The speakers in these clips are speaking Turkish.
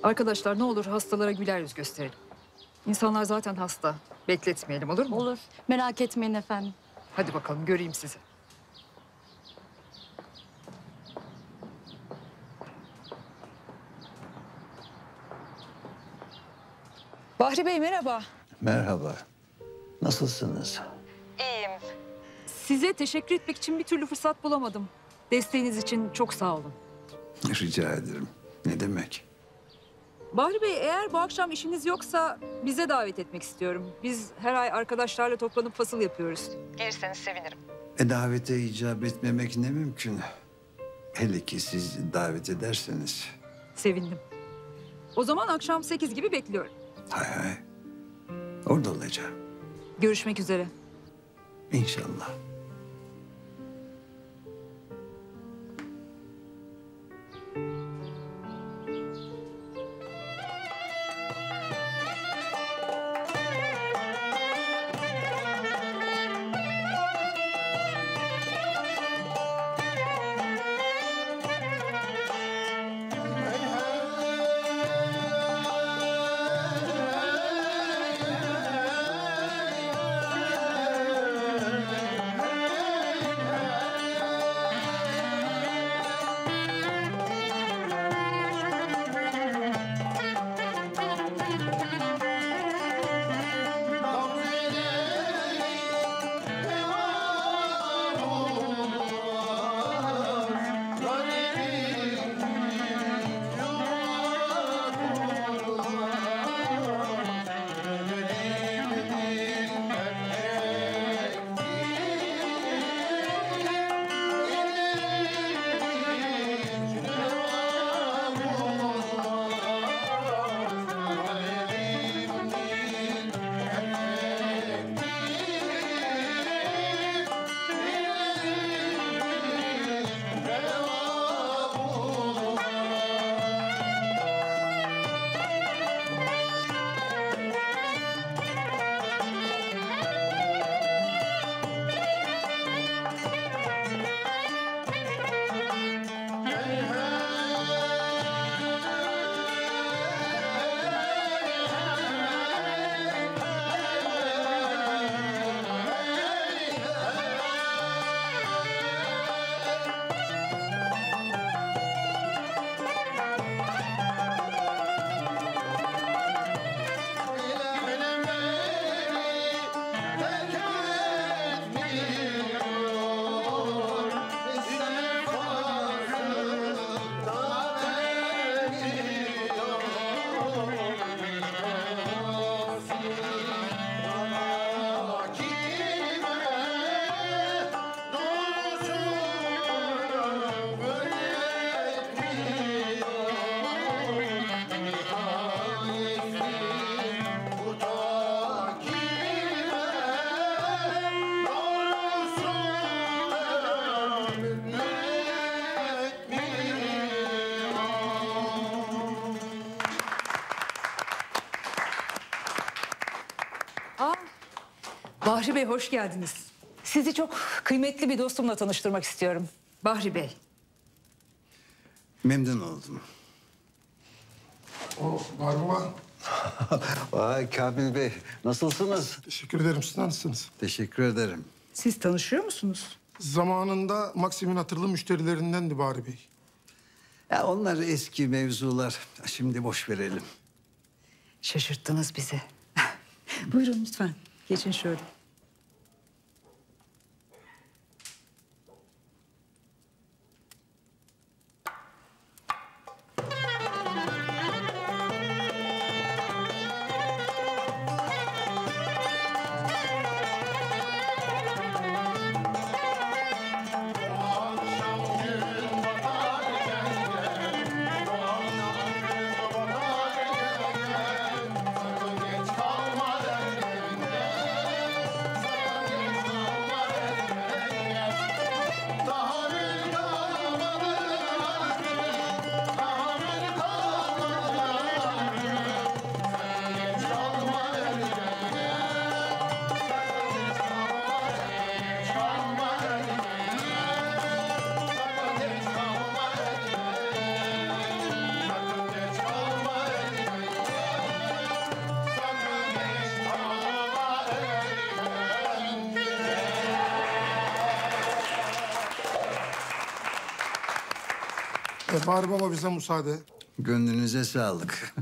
Arkadaşlar ne olur hastalara güler yüz gösterelim. İnsanlar zaten hasta. Bekletmeyelim, olur mu? Olur. Merak etmeyin efendim. Hadi bakalım göreyim sizi. Bahri Bey merhaba. Merhaba. Nasılsınız? Size teşekkür etmek için bir türlü fırsat bulamadım. Desteğiniz için çok sağ olun. Rica ederim. Ne demek? Bahri Bey eğer bu akşam işiniz yoksa bize davet etmek istiyorum. Biz her ay arkadaşlarla toplanıp fasıl yapıyoruz. Gelirseniz sevinirim. Davete icap etmemek ne mümkün. Hele ki siz davet ederseniz. Sevindim. O zaman akşam 8 gibi bekliyorum. Hay hay. Orada olacağım. Görüşmek üzere. İnşallah. Bahri Bey hoş geldiniz. Sizi çok kıymetli bir dostumla tanıştırmak istiyorum. Bahri Bey. Memnun oldum. O Barbaman. Vay Kamil Bey, nasılsınız? Teşekkür ederim. Siz nasılsınız? Teşekkür ederim. Siz tanışıyor musunuz? Zamanında Maksim'in hatırlı müşterilerindendi Bahri Bey. Ya onlar eski mevzular. Şimdi boş verelim. Şaşırttınız bizi. Buyurun lütfen. Geçin şöyle. Bahri Baba bize müsaade. Gönlünüze sağlık.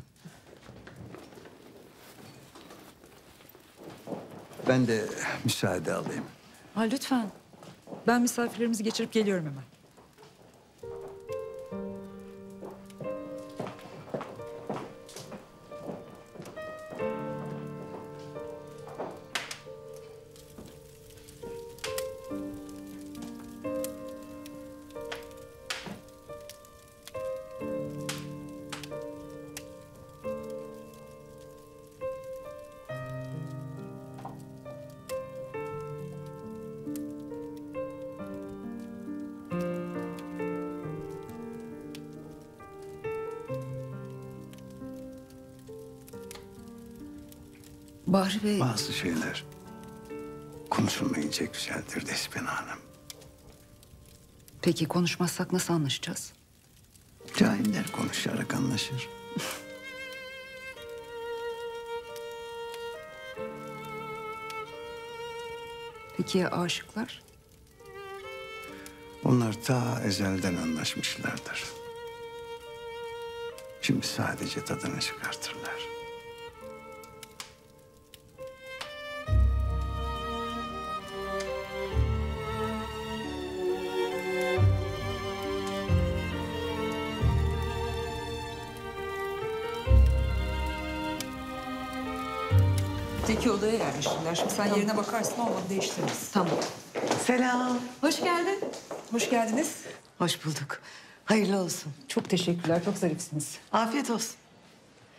Ben de müsaade alayım. Ha, lütfen. Ben misafirlerimizi geçirip geliyorum hemen. Bahri Bey, Bazı şeyler konuşulmayınca güzeldir Despina Hanım. peki konuşmazsak nasıl anlaşacağız? Cahiller konuşarak anlaşır. Peki ya aşıklar? Onlar ta ezelden anlaşmışlardır. Şimdi sadece tadını çıkartırlar. Öteki odaya yerleştiler. Şimdi sen yerine bakarsın, olmadı değiştiririz. Tamam. Selam. Hoş geldin. Hoş geldiniz. Hoş bulduk. Hayırlı olsun. Çok teşekkürler, çok zarifsiniz. Afiyet olsun.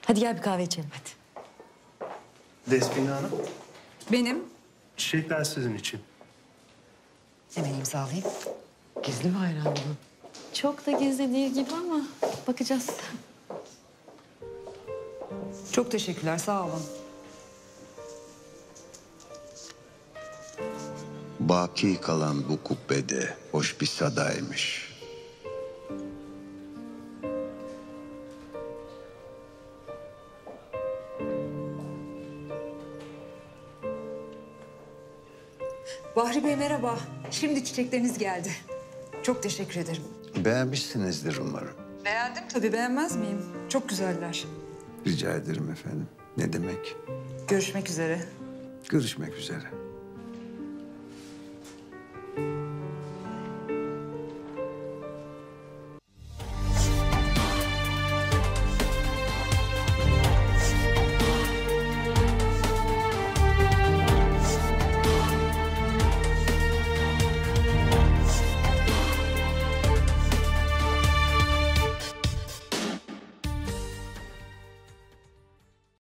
Hadi gel bir kahve içelim hadi. Despina Hanım, Benim çiçekler sizin için. Hemen imzalayayım. Gizli mi hayran bu? Çok da gizli değil gibi ama bakacağız. çok teşekkürler, sağ olun. Baki kalan bu kubbede hoş bir sadaymış. Bahri Bey merhaba. Şimdi çiçekleriniz geldi. Çok teşekkür ederim. Beğenmişsinizdir umarım. Beğendim tabii, beğenmez miyim? Çok güzeller. Rica ederim efendim. Ne demek? Görüşmek üzere. Görüşmek üzere.